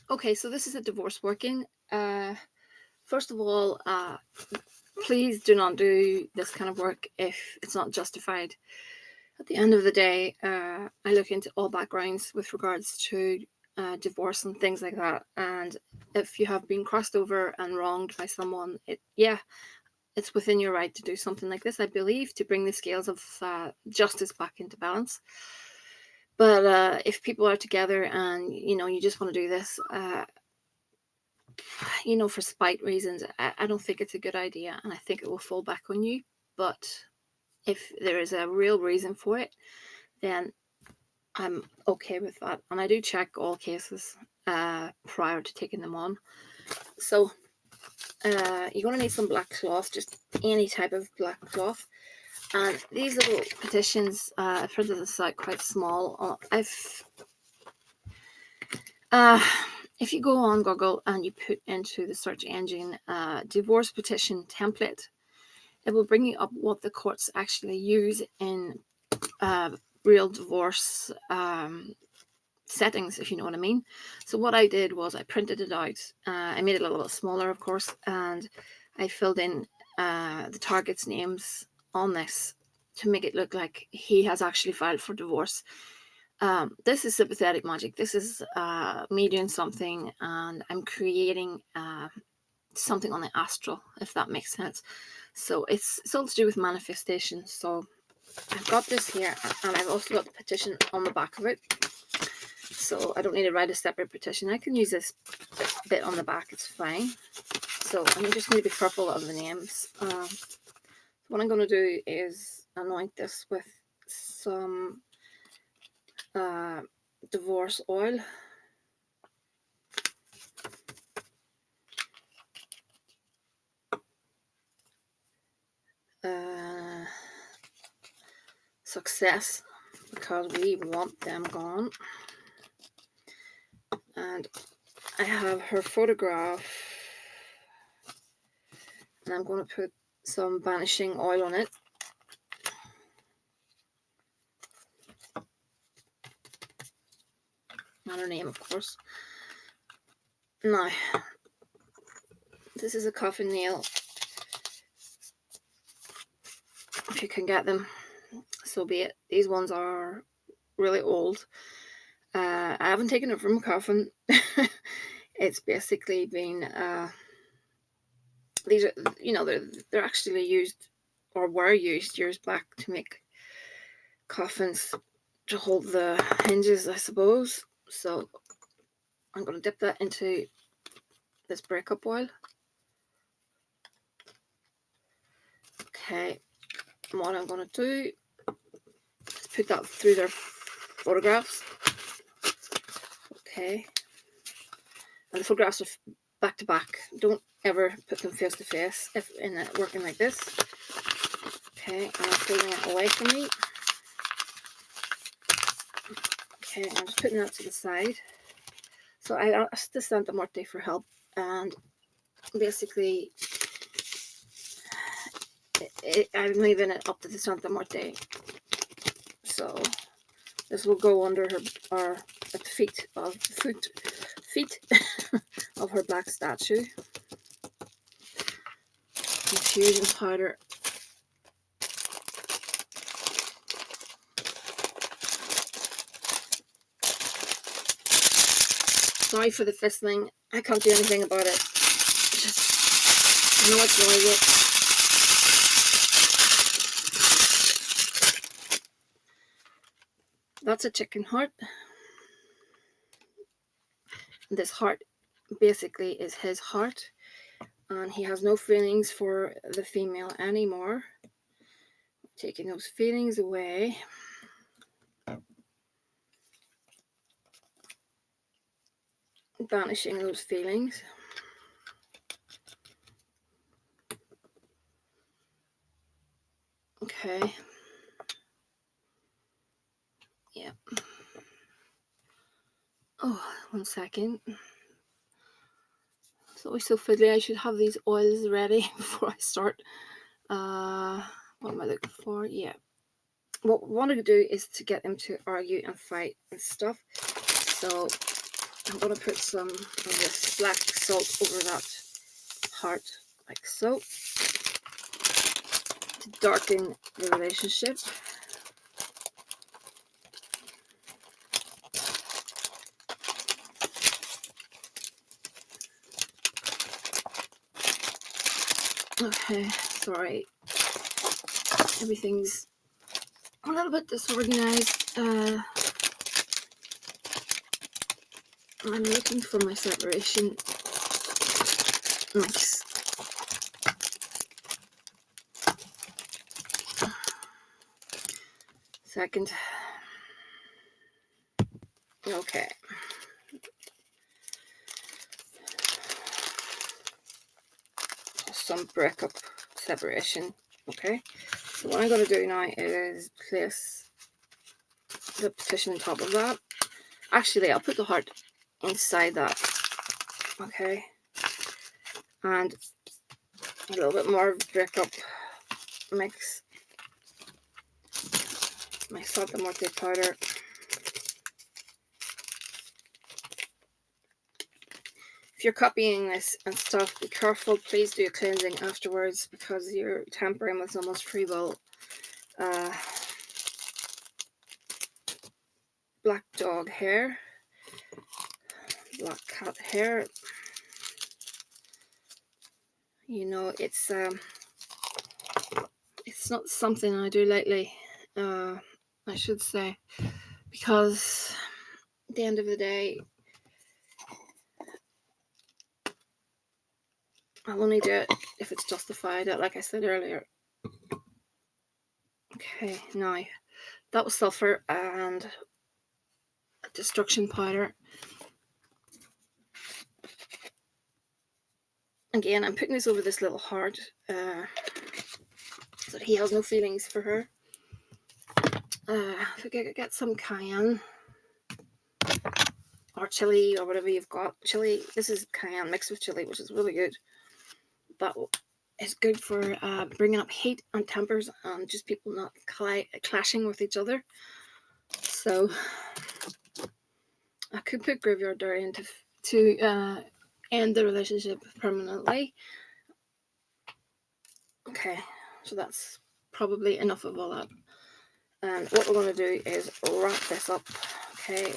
Okay, so this is a divorce working. First of all, please do not do this kind of work if it's not justified. At the end of the day, I look into all backgrounds with regards to divorce and things like that. And if you have been crossed over and wronged by someone, it's within your right to do something like this, I believe, to bring the scales of justice back into balance. But if people are together and you just want to do this, for spite reasons, I don't think it's a good idea, and I think it will fall back on you. But if there is a real reason for it, then I'm okay with that. And I do check all cases prior to taking them on. So you're going to need some black cloth, just any type of black cloth. And these little petitions, I've printed this out quite small. Uh, if you go on Google and you put into the search engine divorce petition template, it will bring you up what the courts actually use in real divorce settings, if you know what I mean. So what I did was I printed it out. I made it a little bit smaller, of course, and I filled in the target's names on this to make it look like he has actually filed for divorce. This is sympathetic magic. This is me doing something, and I'm creating something on the astral, if that makes sense. So it's all to do with manifestation. So I've got this here, and I've also got the petition on the back of it. So I don't need to write a separate petition. I can use this bit on the back. It's fine. So I just need to be careful of the names. What I'm going to do is anoint this with some divorce oil. Success, because we want them gone. And I have her photograph, and I'm going to put some banishing oil on it. Not her name, of course. Now, this is a coffin nail. If you can get them, so be it. These ones are really old. I haven't taken it from a coffin. It's basically been these are, they're actually used, or were used years back, to make coffins to hold the hinges, I suppose. So I'm going to dip that into this breakup oil. Okay, and what I'm going to do is put that through their photographs. Okay, and the photographs are back to back. Don't ever put them face to face if in it working like this. Okay, and I'm pulling it away from me. Okay, I'm just putting that to the side. So I asked the Santa Muerte for help, and basically I'm leaving it up to the Santa Muerte. So this will go under her, or at the feet of her black statue. Infusion powder. Sorry for the fistling. I can't do anything about it. Just, I know it's noisy. That's a chicken heart. This heart basically is his heart, and he has no feelings for the female anymore. Taking those feelings away. Banishing those feelings. Okay. Yeah. Oh, 1 second. It's always so fiddly. I should have these oils ready before I start. What am I looking for? Yeah. What I want to do is to get them to argue and fight and stuff. So I'm going to put some of this black salt over that heart, like so, to darken the relationship. Okay, sorry, everything's a little bit disorganized. I'm looking for my separation mix. Second. Okay. Some breakup separation. Okay. So what I'm going to do now is place the petition on top of that. Actually, I'll put the heart inside that. Okay. And a little bit more breakup mix. My Santa Muerte powder. If you're copying this and stuff, be careful. Please do a cleansing afterwards because you're tampering with someone's free will. Black dog hair. Black cat hair. You know, it's not something I do lately, I should say, because at the end of the day, I'll only do it if it's justified, like I said earlier. Okay, now that was sulfur and destruction powder. Again, I'm putting this over this little heart so that he has no feelings for her. If we could get some cayenne or chili or whatever you've got. Chili, this is cayenne mixed with chili, which is really good. That is good for bringing up heat and tempers and just people not clashing with each other. So I could put graveyard durian to end the relationship permanently. Okay, so that's probably enough of all that. And what we're going to do is wrap this up. Okay,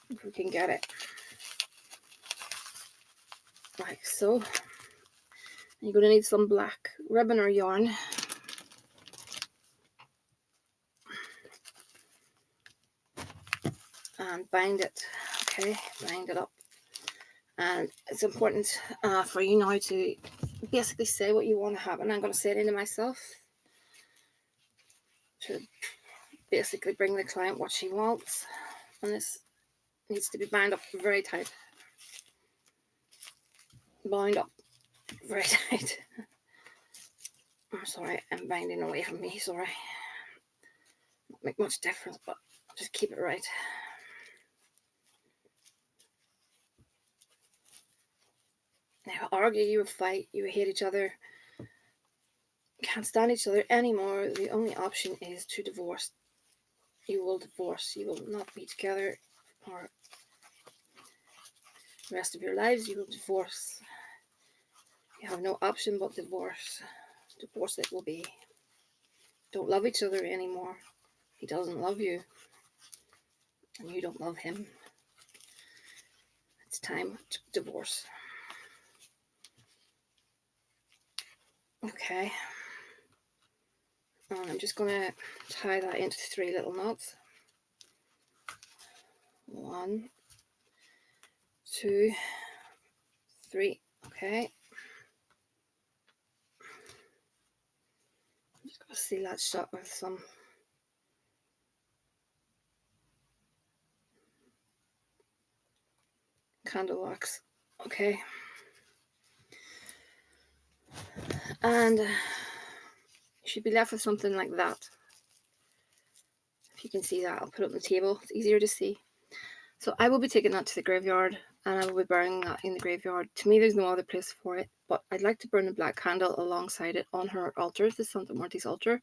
if we can get it like so. You're going to need some black ribbon or yarn. And bind it. Okay, bind it up. And it's important for you now to basically say what you want to have. And I'm going to say it into myself to basically bring the client what she wants. And this needs to be bound up very tight. Bound up very tight. I'm sorry, I'm binding away from me, sorry. Won't make much difference, but I'll just keep it right. Now, argue, you would fight, you would hate each other, can't stand each other anymore. The only option is to divorce. You will divorce. You will not be together for the rest of your lives. You will divorce. You have no option but divorce. Divorce it will be. Don't love each other anymore. He doesn't love you. And you don't love him. It's time to divorce. Okay. And I'm just going to tie that into 3 little knots. 1, 2, 3. Okay. I'm just going to seal that shut with some candle wax. Okay. And you should be left with something like that. If you can see that, I'll put it on the table. It's easier to see. So I will be taking that to the graveyard and I will be burning that in the graveyard. To me, there's no other place for it, but I'd like to burn a black candle alongside it on her altar, the Santa Muerte's altar,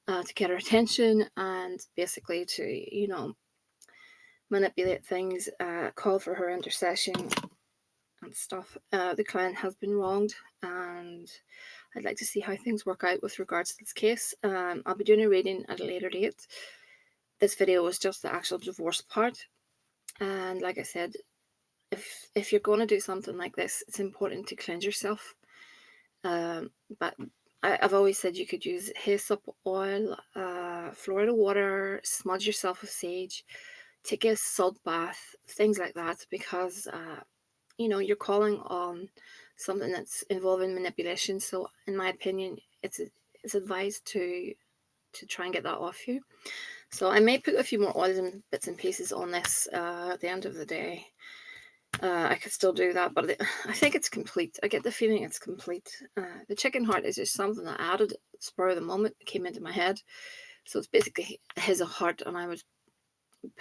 to get her attention and basically to, manipulate things, call for her intercession and stuff. The client has been wronged, and I'd like to see how things work out with regards to this case. I'll be doing a reading at a later date. This video was just the actual divorce part, and like I said, if you're going to do something like this, it's important to cleanse yourself. But I've always said you could use hyssop oil, Florida water, smudge yourself with sage, take a salt bath, things like that, because you're calling on something that's involving manipulation. So in my opinion, it's advised to try and get that off you. So I may put a few more oils and bits and pieces on this at the end of the day. I could still do that, but I think it's complete. I get the feeling it's complete. The chicken heart is just something that I added spur of the moment. It came into my head. So it's basically his heart, and I was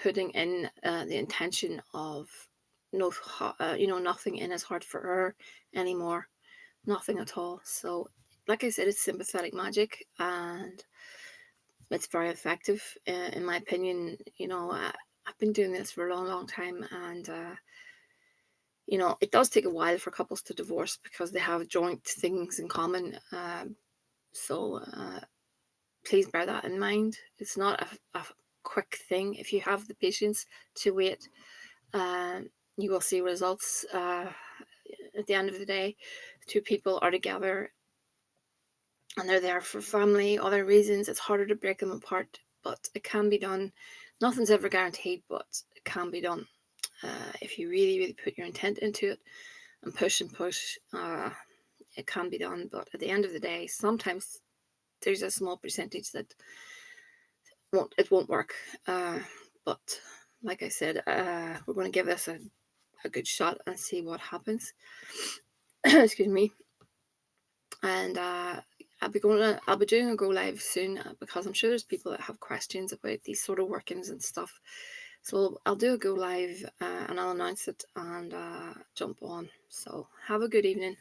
putting in the intention of nothing in his heart for her anymore. Nothing at all. So like I said, it's sympathetic magic, and it's very effective in my opinion. I've been doing this for a long time, and it does take a while for couples to divorce because they have joint things in common. So please bear that in mind. It's not a quick thing. If you have the patience to wait, you will see results. At the end of the day, two people are together and they're there for family, other reasons. It's harder to break them apart, but it can be done. Nothing's ever guaranteed, but it can be done. If you really put your intent into it and push, it can be done. But at the end of the day, sometimes there's a small percentage that won't work. But like I said, we're going to give this a good shot and see what happens. Excuse me. And I'll be doing a go live soon, because I'm sure there's people that have questions about these sort of workings and stuff. So I'll do a go live and I'll announce it and jump on. So have a good evening.